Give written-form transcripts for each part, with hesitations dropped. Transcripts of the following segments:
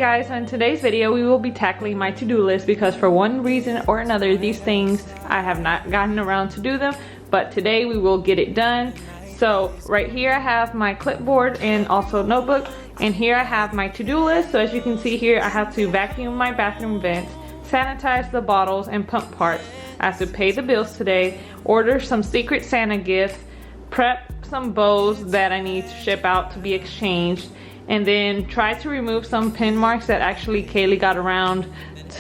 guys, so in today's video we will be tackling my to-do list because for one reason or another these things I have not gotten around to do them, but today we will get it done. So right here I have my clipboard and also notebook, and here I have my to-do list. So as you can see here, I have to vacuum my bathroom vents, sanitize the bottles and pump parts. I have to pay the bills today, order some Secret Santa gifts, prep some bows that I need to ship out to be exchanged, and then try to remove some pin marks that actually Kailey got around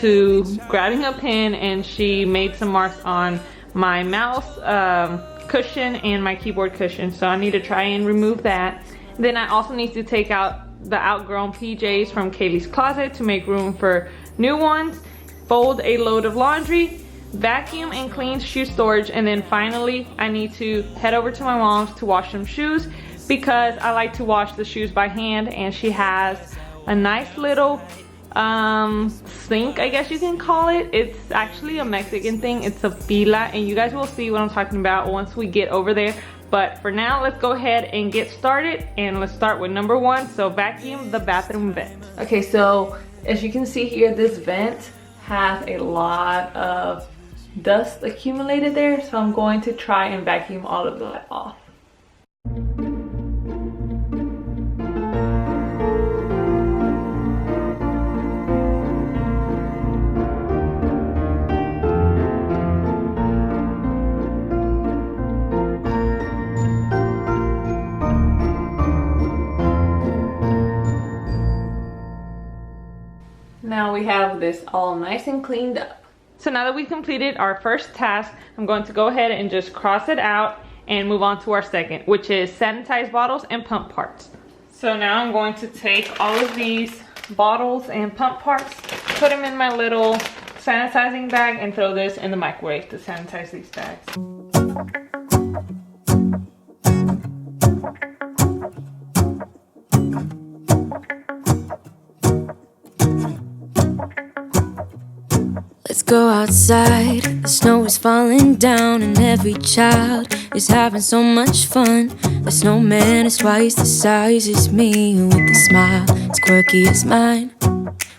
to grabbing a pin and she made some marks on my mouse cushion and my keyboard cushion. So I need to try and remove that. Then I also need to take out the outgrown PJs from Kailey's closet to make room for new ones, fold a load of laundry, vacuum and clean shoe storage, and then finally I need to head over to my mom's to wash some shoes because I like to wash the shoes by hand, and she has a nice little sink, I guess you can call it. It's actually a Mexican thing. It's a fila, and you guys will see what I'm talking about once we get over there. But for now, let's go ahead and get started, and let's start with number one. So vacuum the bathroom vent. Okay, so as you can see here, this vent has a lot of dust accumulated there, so I'm going to try and vacuum all of that off. Now we have this all nice and cleaned up. So now that we completed our first task, I'm going to go ahead and just cross it out and move on to our second, which is sanitize bottles and pump parts. So now I'm going to take all of these bottles and pump parts, put them in my little sanitizing bag, and throw this in the microwave to sanitize these bags. Let's go outside, the snow is falling down and every child is having so much fun. The snowman is twice the size as me, with a smile as quirky as mine.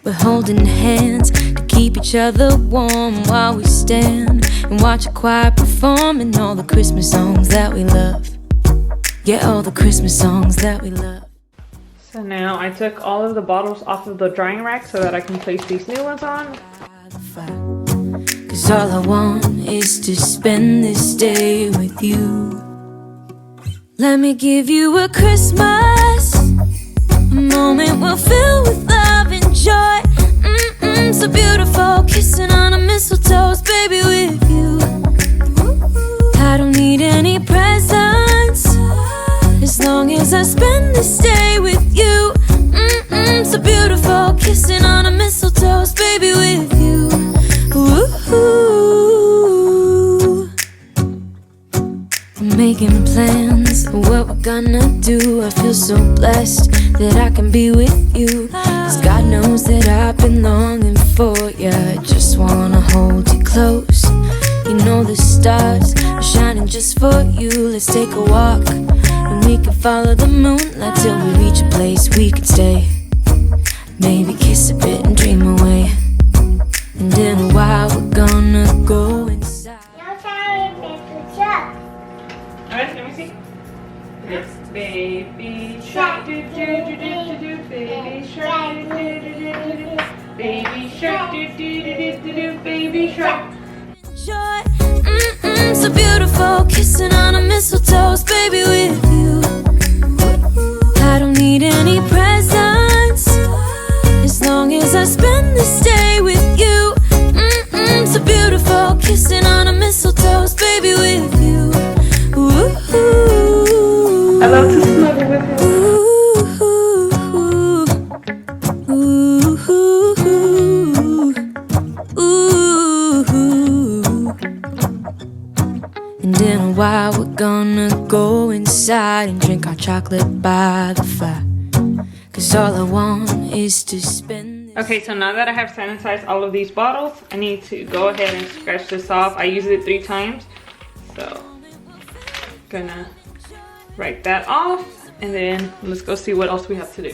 We're holding hands to keep each other warm while we stand and watch a choir performing all the Christmas songs that we love. Yeah, all the Christmas songs that we love. So now I took all of the bottles off of the drying rack so that I can place these new ones on. 'Cause all I want is to spend this day with you. Let me give you a Christmas, a moment we'll fill with love and joy. So beautiful, kissing on a mistletoe, baby, with you. I don't need any presents as long as I spend this day with you. So beautiful, kissing on a mistletoe, baby, with you. Ooh. I'm making plans of what we're gonna do. I feel so blessed that I can be with you, 'cause God knows that I've been longing for you. I just wanna hold you close. You know the stars are shining just for you. Let's take a walk and we can follow the moonlight till we reach a place we can stay. Maybe kiss a bit and dream away. And in a while we're gonna go inside. Alright, let me see. It's baby shark, do do do do do do, baby shark, do do do do do, baby shark, do do do do do, baby shark. Joy, so beautiful, kissing on a mistletoe, baby, with you. I don't need any presents as long as I spend this day with you. So beautiful, kissing on a mistletoe, baby, with you. Ooh. I love to snuggle with you. Ooh. And in a while we're gonna go inside and drink our chocolate by the fire. 'Cause all I want is to spend. Okay, so now that I have sanitized all of these bottles, I need to go ahead and scratch this off. I used it 3 times, so gonna write that off, and then let's go see what else we have to do.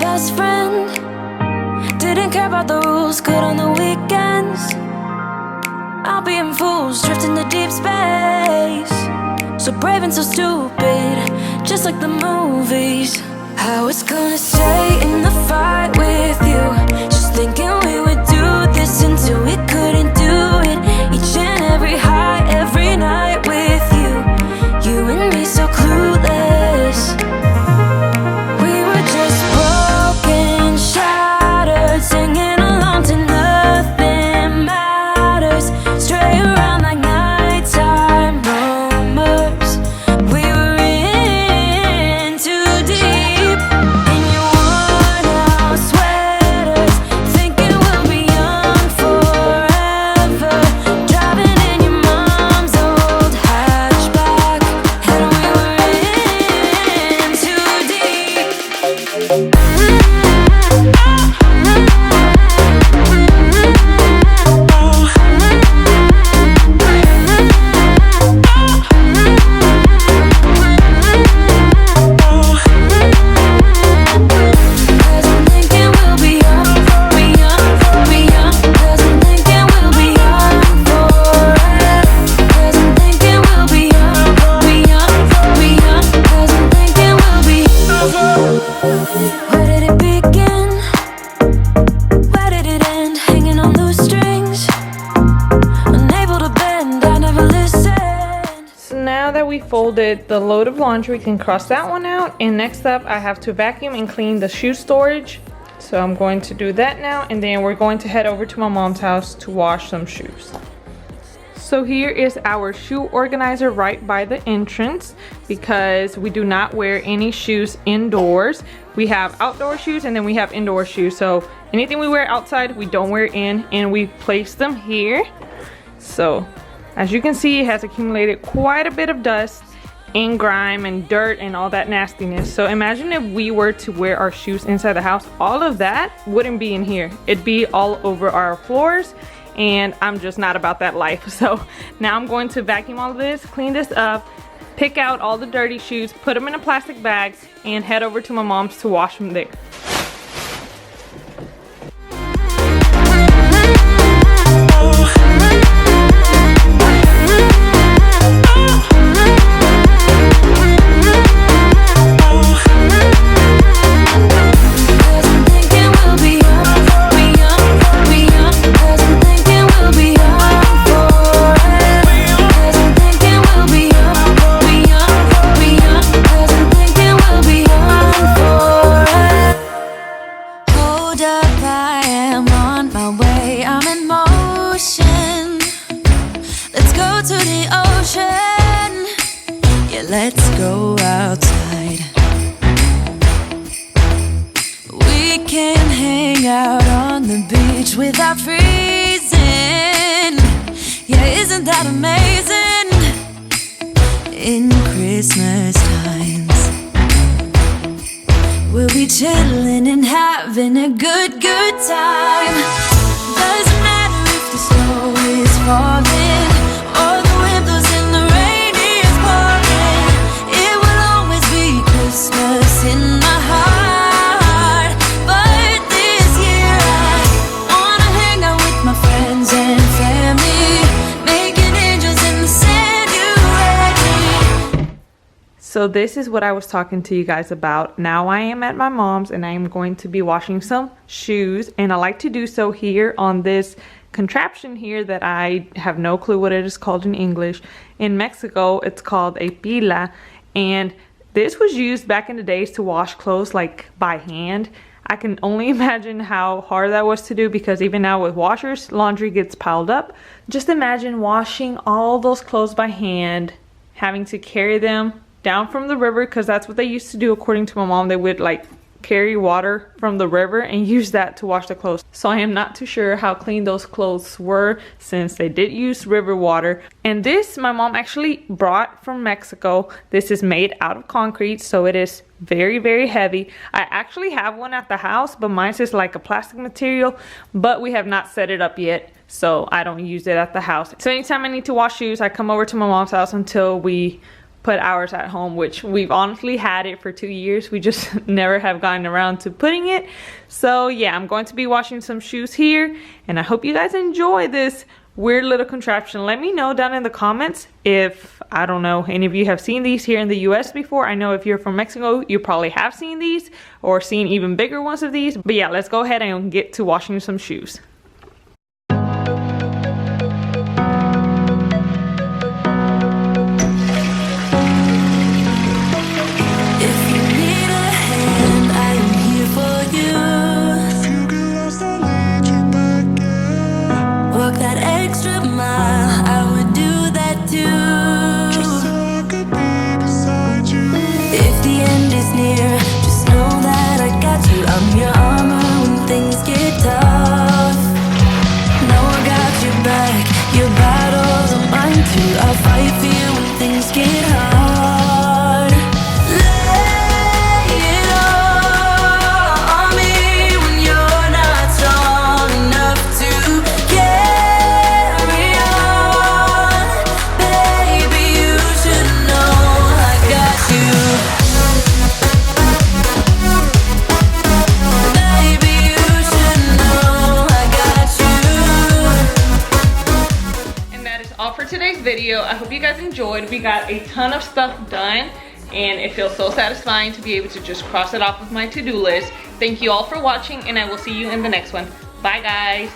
best friend. Didn't care about the rules, good on the weekends. I'll be in fools, drifting to deep space. So brave and so stupid, just like the movies. I was gonna stay in the fight with you, just thinking we would do this until we couldn't do it. Each and every high, every night with you. You and me so clueless. We were just broken, shattered, singing along to nothing matters. Stray around like nighttime rumors. We were in too deep. In your worn out sweaters, thinking we'll be young forever. Driving in your mom's old hatchback, and we were in too deep. Cause I'm thinking we'll be young, be young, be young. Cause I'm thinking we'll be young forever. Cause I'm thinking we'll be young, be young, be young. Cause I'm thinking we'll be. Where did it begin? Where did it end? Hanging on loose strings, unable to bend. I never listened. So now that we folded the load of laundry, we can cross that one out. And next up, I have to vacuum and clean the shoe storage. So I'm going to do that now, and then we're going to head over to my mom's house to wash some shoes. So here is our shoe organizer right by the entrance, because we do not wear any shoes indoors. We have outdoor shoes and then we have indoor shoes. So anything we wear outside, we don't wear in, and we place them here. So as you can see, it has accumulated quite a bit of dust and grime and dirt and all that nastiness. So imagine if we were to wear our shoes inside the house, all of that wouldn't be in here. It'd be all over our floors, and I'm just not about that life. So now I'm going to vacuum all of this, clean this up, pick out all the dirty shoes, put them in a plastic bag, and head over to my mom's to wash them there. Cause I'm thinking we'll be young, be young, be young. Cause I'm thinking we'll be young forever. Cause I'm thinking we'll be young, be young, be young. Cause I'm thinking we'll be young forever. Hold up, I am on my way. I'm in motion. Let's go to the ocean. Yeah, let's go outside. We can hang out on the beach without freezing. Yeah, isn't that amazing? In Christmas times, we'll be chilling and having a good time. Doesn't matter if the snow is falling or the wind blows and the rain is pouring. It will always be Christmas in my heart. But this year I wanna hang out with my friends and family, making angels in the sand. You ready? So this is what I was talking to you guys about. Now I am at my mom's and I am going to be washing some shoes, and I like to do so here on this contraption here that I have no clue what it is called in English. In Mexico it's called a pila, and this was used back in the days to wash clothes like by hand. I can only imagine how hard that was to do, because even now with washers, laundry gets piled up. Just imagine washing all those clothes by hand, having to carry them down from the river, because that's what they used to do according to my mom. They would like carry water from the river and use that to wash the clothes. So I am not too sure how clean those clothes were, since they did use river water. And this my mom actually brought from Mexico. This is made out of concrete, so it is very, very heavy. I actually have one at the house, but mine's is like a plastic material, but we have not set it up yet, so I don't use it at the house. So anytime I need to wash shoes, I come over to my mom's house until we put ours at home, which we've honestly had it for 2 years. We just never have gotten around to putting it. So yeah, I'm going to be washing some shoes here, and I hope you guys enjoy this weird little contraption. Let me know down in the comments if, I don't know, any of you have seen these here in the US before. I know if you're from Mexico, you probably have seen these or seen even bigger ones of these. But yeah, let's go ahead and get to washing some shoes. Today's video. I hope you guys enjoyed. We got a ton of stuff done and it feels so satisfying to be able to just cross it off of my to-do list. Thank you all for watching, and I will see you in the next one. Bye guys.